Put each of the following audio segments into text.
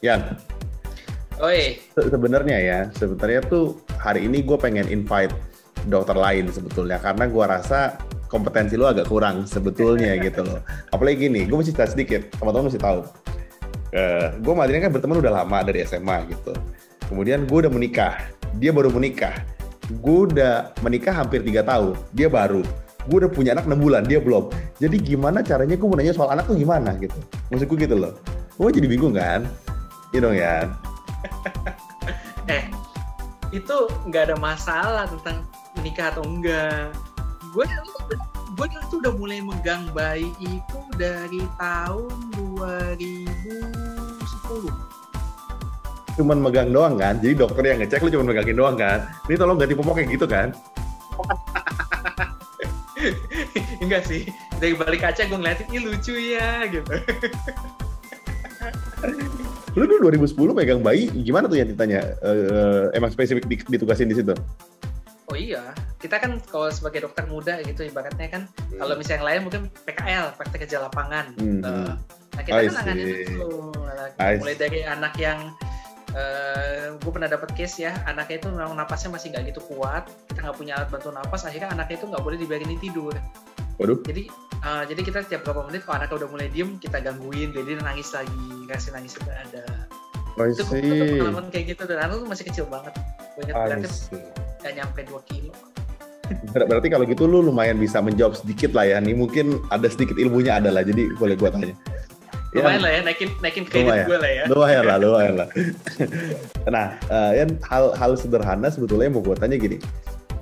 Yan, Oi, sebenarnya tuh hari ini gue pengen invite dokter lain sebetulnya karena gue rasa kompetensi lo agak kurang sebetulnya gitu loh. Apalagi gini, gue mesti cerita sedikit, teman-teman mesti tahu. Gue sama Adrian kan berteman udah lama dari SMA gitu. Kemudian gue udah menikah, dia baru menikah. Gue udah menikah hampir 3 tahun, dia baru. Gue udah punya anak 6 bulan, dia belum. Jadi gimana caranya gue mau nanya soal anak tuh gimana gitu. Maksud gue gitu loh. Gue jadi bingung kan? Iya dong ya. eh itu nggak ada masalah tentang menikah atau enggak. Gue gue tuh udah mulai megang bayi itu dari tahun 2010. Cuman megang doang kan, jadi dokter yang ngecek lu cuma megangin doang kan. Ini tolong ganti popok kayak gitu kan. Enggak sih, dari balik kaca gue ngeliatin, ih lucu ya gitu. Lu dulu 2010 megang bayi, gimana tuh yang ditanya? Emang spesifik ditugasin di situ? Oh iya, kita kan kalau sebagai dokter muda gitu ibaratnya kan, kalau misalnya yang lain mungkin PKL, praktek kerja lapangan. Nah kita kan nanganin itu, mulai dari anak yang gue pernah dapat case ya, anaknya itu memang napasnya masih nggak gitu kuat, kita nggak punya alat bantu napas, akhirnya anaknya itu nggak boleh dibiarin tidur. Waduh. Jadi kita setiap berapa menit kalau anaknya udah mulai diem, kita gangguin, jadi dia nangis lagi, kasih nangis juga ada. Itu pengalaman kayak gitu, dan anak tuh masih kecil banget, gue ingat beratnya nggak nyampe 2 kilo. Berarti kalau gitu lu lumayan bisa menjawab sedikit lah ya, nih mungkin ada sedikit ilmunya ada lah, jadi boleh gue tanya. Lumayan lah ya, naikin kredit gue lah ya. Lumayan lah. Nah, Yan, hal sederhana sebetulnya mau gue tanya gini.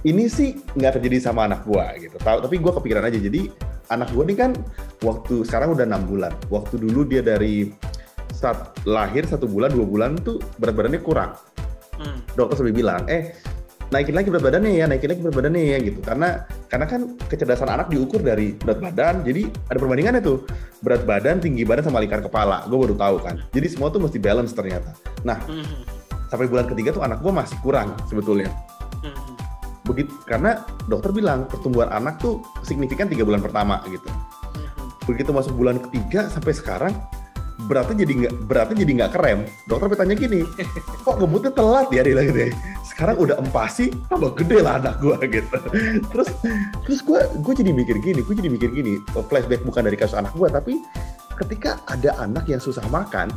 Ini sih nggak terjadi sama anak gue gitu. Tapi gue kepikiran aja. Jadi anak gue nih kan sekarang udah 6 bulan. Waktu dulu dia dari saat lahir 1 bulan, 2 bulan tuh berat badannya kurang. Dokter sampai bilang, naikin lagi berat badannya ya gitu. Karena kan kecerdasan anak diukur dari berat badan, jadi ada perbandingannya tuh. Berat badan, tinggi badan sama lingkar kepala. Gue baru tahu kan. Jadi semua tuh mesti balance ternyata. Nah, sampai bulan ketiga tuh anak gue masih kurang sebetulnya. Begitu, karena dokter bilang pertumbuhan anak tuh signifikan 3 bulan pertama gitu. Begitu masuk bulan ketiga sampai sekarang beratnya jadi nggak kerem. Dokter bertanya gini, kok ngebutnya telat ya dia gitu ya. Sekarang udah empasi, tambah gede lah anak gue gitu. Terus gue jadi mikir gini, flashback bukan dari kasus anak gue, tapi ketika ada anak yang susah makan,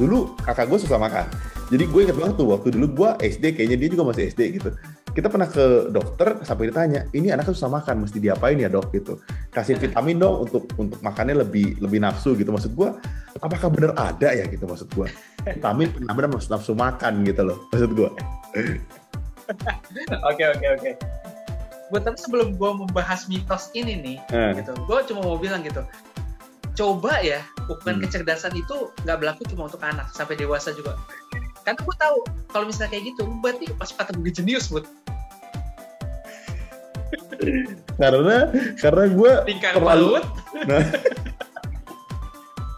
dulu kakak gue susah makan. Jadi gue inget banget tuh waktu dulu gue SD, kayaknya dia juga masih SD gitu. Kita pernah ke dokter sampai ditanya, ini anaknya susah makan, mesti diapain ya dok gitu. Kasih vitamin dong untuk makannya lebih nafsu gitu. Maksud gue, apakah bener ada ya gitu maksud gue. Vitamin benar-benar nafsu makan gitu loh maksud gue. Oke. Tapi sebelum gue membahas mitos ini nih, gitu, gue cuma mau bilang gitu, coba ya, ukuran kecerdasan itu nggak berlaku cuma untuk anak, sampai dewasa juga. Karena gue tahu kalau misalnya kayak gitu, berarti masuk kategori jenius, Bud. Karena gue lingkar perut,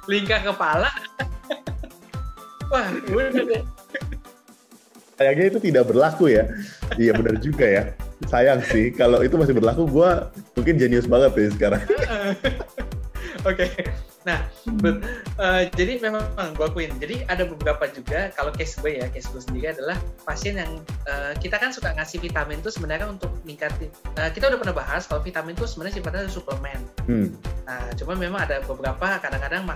lingkar kepala. Wah, udah deh. Sayangnya itu tidak berlaku ya. Iya benar juga ya. Sayang sih, kalau itu masih berlaku, gue mungkin jenius banget ya sekarang. Oke. Nah, jadi memang gue akuin. Jadi ada beberapa juga, kalau case gue sendiri adalah pasien yang kita kan suka ngasih vitamin itu sebenarnya untuk meningkatin. Kita udah pernah bahas kalau vitamin itu sebenarnya sifatnya suplemen. Nah, cuma memang ada beberapa kadang-kadang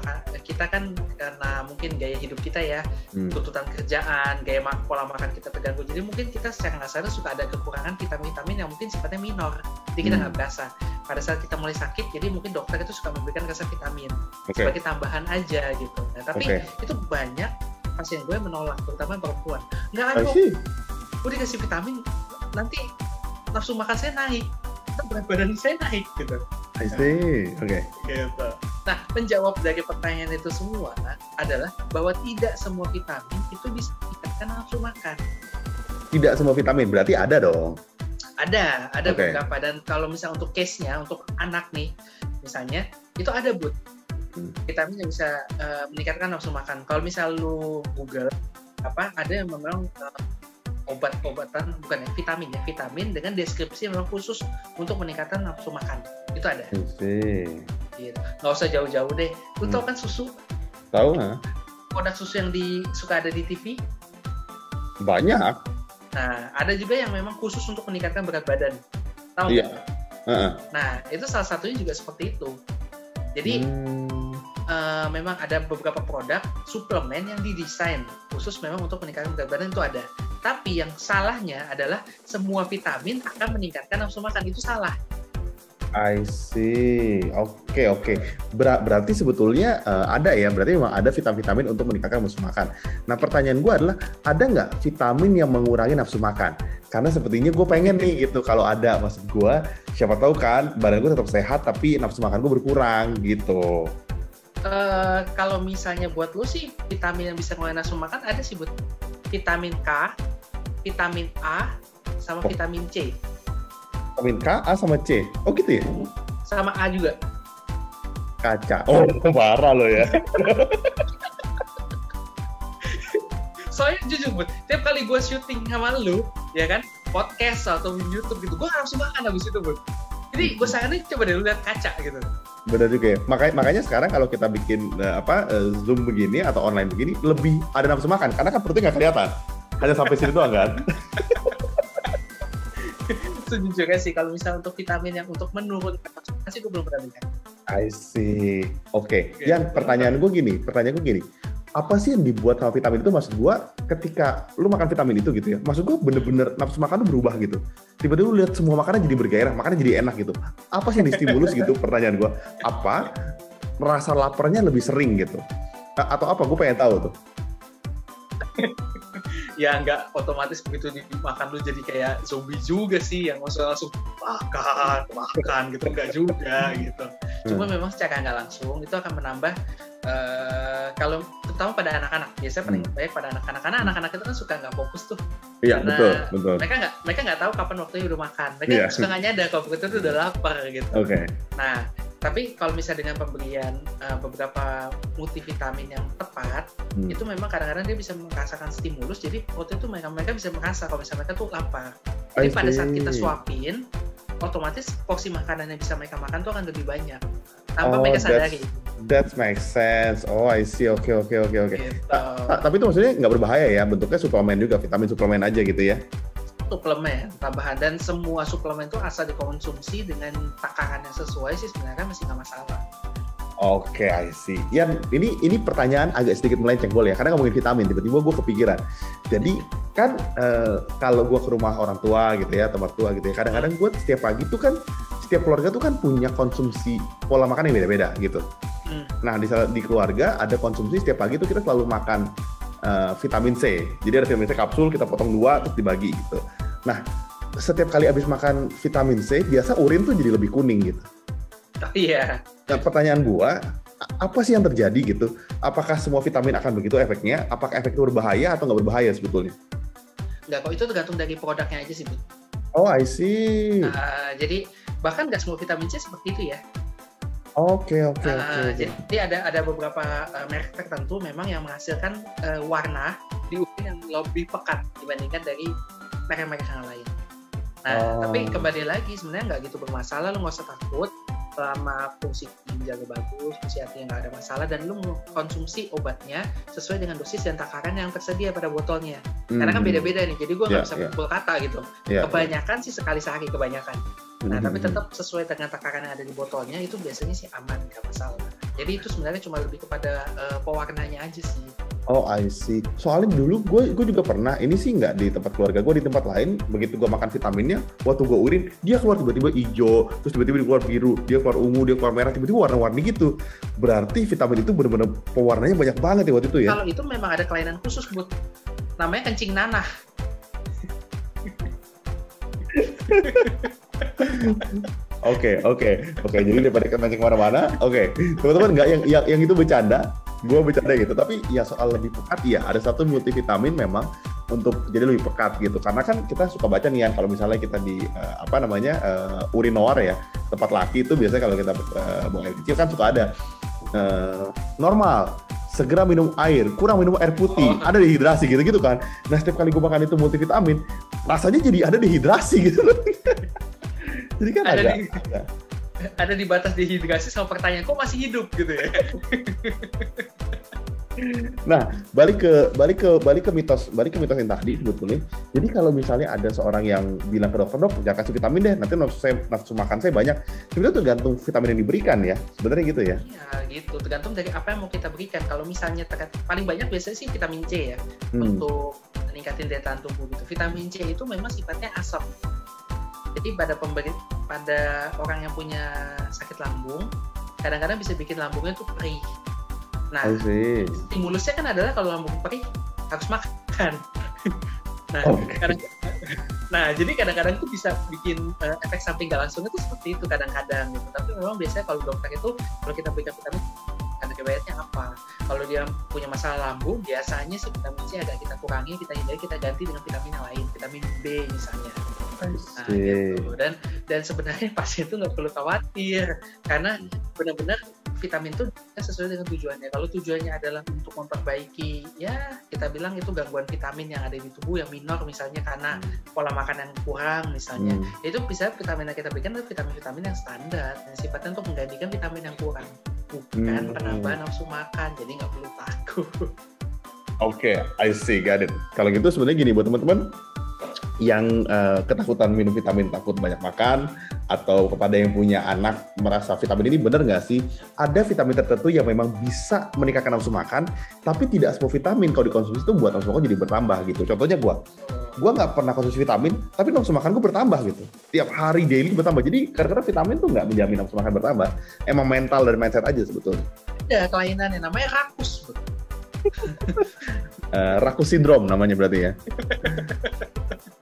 kita kan karena mungkin gaya hidup kita ya, tuntutan kerjaan, pola makan kita terganggu. Jadi mungkin kita secara nggak sadar suka ada kekurangan vitamin-vitamin yang mungkin sifatnya minor. Jadi kita nggak berasa. Pada saat kita mulai sakit, jadi mungkin dokter itu suka memberikan resep vitamin sebagai tambahan aja gitu. Nah, tapi itu banyak pasien gue menolak, terutama perempuan. Nggak ada kok, gue dikasih vitamin, nanti nafsu makan saya naik, berat badan saya naik gitu. I see, oke. Gitu. Nah, menjawab dari pertanyaan itu semua adalah bahwa tidak semua vitamin itu bisa meningkatkan nafsu makan. Tidak semua vitamin, berarti ada dong. Ada beberapa, dan kalau misalnya untuk case-nya, untuk anak nih, misalnya, itu ada Bud. Vitamin yang bisa meningkatkan nafsu makan. Kalau misal lu Google, ada yang memang obat-obatan, bukan ya, vitamin dengan deskripsi memang khusus untuk meningkatkan nafsu makan. Itu ada. Gitu. Nggak usah jauh-jauh deh. Lu tau kan susu? Tahu nggak? produk susu yang suka ada di TV? Banyak. Nah, ada juga yang memang khusus untuk meningkatkan berat badan. Tahu Iya. nggak? Nah, itu salah satunya juga seperti itu. Jadi memang ada beberapa produk suplemen yang didesain khusus memang untuk meningkatkan berat badan itu ada. Tapi yang salahnya adalah semua vitamin akan meningkatkan nafsu makan. Itu salah. I see. Oke. Berarti sebetulnya ada ya, berarti memang ada vitamin-vitamin untuk meningkatkan nafsu makan. Nah, pertanyaan gue adalah, ada nggak vitamin yang mengurangi nafsu makan? Karena sepertinya gue pengen nih gitu, kalau ada, maksud gue, siapa tahu kan badan gue tetap sehat tapi nafsu makan gue berkurang gitu. Kalau misalnya buat lu sih, vitamin yang bisa mengurangi nafsu makan ada sih, buat vitamin K, vitamin A, sama vitamin C. Vitamin K, A, sama C. Oh gitu ya? Sama A juga. Kaca. Oh, parah lo ya. Soalnya jujur, Bud, tiap kali gue syuting sama lu, ya kan, podcast atau YouTube gitu, gue harus makan habis itu, Bud. Jadi gue saranin coba deh lu lihat kaca gitu. Benar juga ya. Makanya sekarang kalau kita bikin Zoom begini atau online begini, lebih ada nafsu makan. Karena kan perutnya nggak kelihatan. Hanya sampai sini doang kan? Sejujurnya sih kalau misalnya untuk vitamin yang untuk menurunkan nafsu makan sih gue belum pernah lihat. I see. Oke. Yang pertanyaan gue gini. Apa sih yang dibuat sama vitamin itu? Maksud gue, ketika lu makan vitamin itu gitu ya, maksud gue bener-bener nafsu makan lu berubah gitu. Tiba-tiba lu lihat semua makanan jadi bergairah, makanan jadi enak gitu. Apa sih yang distimulus gitu? Pertanyaan gue. Apa rasa laparnya lebih sering gitu? Atau apa? Gue pengen tahu tuh. Ya nggak otomatis begitu dimakan lu jadi kayak zombie juga sih, yang langsung makan gitu, nggak juga gitu. Cuma memang secara nggak langsung itu akan menambah, kalau terutama pada anak-anak, biasanya paling banyak pada anak-anak, karena anak-anak itu kan suka nggak fokus tuh. Iya, betul. Mereka nggak tahu kapan waktunya udah makan, mereka suka nggak nyadar kalau begitu tuh udah lapar gitu. Okay. Nah, tapi kalau misalnya dengan pemberian beberapa multivitamin yang tepat, itu memang kadang-kadang dia bisa merasakan stimulus, jadi waktu itu mereka bisa merasa kalau misalnya mereka tuh lapar. Jadi pada saat kita suapin, otomatis porsi makanan yang bisa mereka makan tuh akan lebih banyak tanpa mereka sadari. That makes sense. Oh, I see. Oke. Gitu. Tapi itu maksudnya nggak berbahaya ya? Bentuknya suplemen juga, vitamin suplemen aja gitu ya? Suplemen tambahan, dan semua suplemen itu asal dikonsumsi dengan takaran yang sesuai sih sebenarnya masih nggak masalah. Oke, I see. Yan, ini pertanyaan agak sedikit melenceng boleh ya? Karena ngomongin vitamin, tiba-tiba gue kepikiran. Jadi kan kalau gue ke rumah orang tua gitu ya, tempat tua gitu ya, kadang-kadang gue setiap pagi tuh kan, setiap keluarga tuh kan punya konsumsi pola makan yang beda-beda gitu. Nah di keluarga ada konsumsi setiap pagi tuh kita selalu makan vitamin C. Jadi ada vitamin C kapsul, kita potong 2 terus dibagi gitu. Nah, setiap kali habis makan vitamin C, biasa urin tuh jadi lebih kuning gitu. Iya. Nah, pertanyaan gua, apa sih yang terjadi gitu? Apakah semua vitamin akan begitu efeknya? Apakah efek itu berbahaya atau nggak berbahaya sebetulnya? Nggak, kok itu tergantung dari produknya aja sih, Bu. Oh, I see. Jadi bahkan nggak semua vitamin C seperti itu ya. Oke. Jadi ada beberapa merek tertentu memang yang menghasilkan warna di urin yang lebih pekat dibandingkan dari merek-merek yang lain. Nah, tapi kembali lagi sebenarnya nggak gitu bermasalah, lu nggak usah takut selama fungsi ginjal bagus, fungsi hati yang nggak ada masalah, dan lu konsumsi obatnya sesuai dengan dosis dan takaran yang tersedia pada botolnya. Karena kan beda-beda nih, jadi gue nggak bisa pukul kata gitu. Kebanyakan sih sekali sehari kebanyakan. Nah, tapi tetap sesuai dengan takaran yang ada di botolnya, itu biasanya sih aman, nggak masalah. Jadi itu sebenarnya cuma lebih kepada pewarnanya aja sih. Oh, I see. Soalnya dulu gue juga pernah, ini sih nggak di tempat keluarga gue, di tempat lain, begitu gue makan vitaminnya, waktu gue urin, dia keluar tiba-tiba hijau, terus tiba-tiba keluar biru, dia keluar ungu, dia keluar merah, tiba-tiba warna-warni gitu. Berarti vitamin itu benar-benar pewarnanya banyak banget ya waktu itu ya? Kalau itu memang ada kelainan khusus, Bud. Namanya kencing nanah. Oke. Jadi daripada kencing kemana-mana, oke. Teman-teman nggak yang itu bercanda. Gue bercanda gitu, tapi ya soal lebih pekat, ya ada satu multivitamin memang untuk jadi lebih pekat gitu, karena kan kita suka baca nih ya, kalau misalnya kita di urinoir ya, tempat laki itu biasanya kalau kita buang air kecil kan suka ada normal, segera minum air, kurang minum air putih, ada dehidrasi gitu kan. Nah setiap kali gue makan itu multivitamin, rasanya jadi ada dehidrasi gitu loh. Jadi kan ada di batas dehidrasi sama pertanyaan, kok masih hidup gitu ya? Nah, balik ke mitos yang tadi sebetulnya. Jadi kalau misalnya ada seorang yang bilang ke dokter, dok, jangan kasih vitamin deh, nanti nafsu makan saya banyak. Sebenarnya tergantung vitamin yang diberikan ya, sebenarnya gitu ya. Iya gitu, tergantung dari apa yang mau kita berikan. Kalau misalnya paling banyak biasanya sih vitamin C ya, untuk meningkatin daya tahan tubuh gitu. Vitamin C itu memang sifatnya asam. Jadi pada orang yang punya sakit lambung, kadang-kadang bisa bikin lambungnya tuh perih. Nah, stimulusnya kan adalah kalau lambung perih harus makan. Nah, jadi kadang-kadang itu bisa bikin efek samping nggak langsung itu seperti itu kadang-kadang gitu. Tapi memang biasanya kalau dokter itu, kalau kita berikan vitamin, karena riwayatnya apa? Kalau dia punya masalah lambung, biasanya sih vitamin C agak kita kurangi, kita hindari, kita ganti dengan vitamin yang lain, vitamin B misalnya. Nah, gitu. Dan sebenarnya pasien itu nggak perlu khawatir, karena benar-benar vitamin itu sesuai dengan tujuannya. Kalau tujuannya adalah untuk memperbaiki, ya kita bilang itu gangguan vitamin yang ada di tubuh yang minor, misalnya karena pola makan yang kurang misalnya, itu bisa vitamin yang kita berikan adalah vitamin-vitamin yang standar, yang sifatnya untuk menggantikan vitamin yang kurang, bukan penambahan nafsu makan, jadi nggak perlu takut. Oke, I see, got it. Kalau gitu sebenarnya gini buat teman-teman yang ketakutan minum vitamin, takut banyak makan, atau kepada yang punya anak merasa vitamin ini benar nggak sih? Ada vitamin tertentu yang memang bisa meningkatkan nafsu makan, tapi tidak semua vitamin kalau dikonsumsi itu buat nafsu makan jadi bertambah gitu. Contohnya gue nggak pernah konsumsi vitamin, tapi nafsu makan gue bertambah gitu. Tiap hari daily bertambah. Jadi karena vitamin tuh nggak menjamin nafsu makan bertambah. Emang mental dan mindset aja sebetulnya. Ya, kelainannya namanya rakus. Rakus syndrome namanya berarti ya.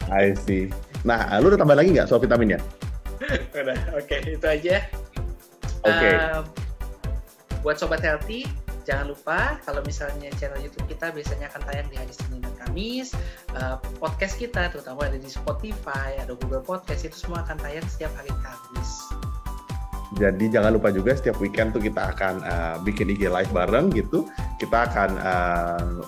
I see. Nah, lu udah tambah lagi nggak soal vitaminnya? Udah, oke, itu aja. Oke. Buat Sobat Healthy, jangan lupa kalau misalnya channel YouTube kita biasanya akan tayang di hari Senin dan Kamis. Podcast kita, terutama ada di Spotify, ada Google Podcast, itu semua akan tayang setiap hari Kamis. Jadi jangan lupa juga setiap weekend tuh kita akan bikin IG live bareng gitu. Kita akan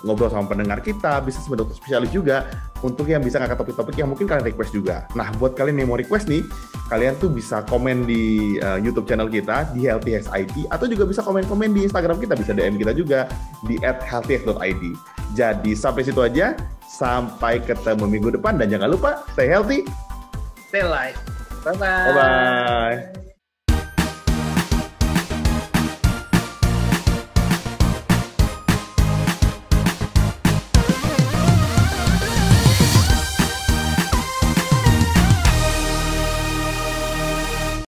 ngobrol sama pendengar kita, bisa sama dokter spesialis juga, untuk yang bisa ngangkat topik-topik yang mungkin kalian request juga. Nah, buat kalian yang mau request nih, kalian tuh bisa komen di YouTube channell kita di healthyx.id, atau juga bisa komen-komen di Instagram kita, bisa DM kita juga di @healthyx.id. Jadi sampai situ aja, sampai ketemu minggu depan, dan jangan lupa stay healthy, stay live. Bye-bye. Bye-bye.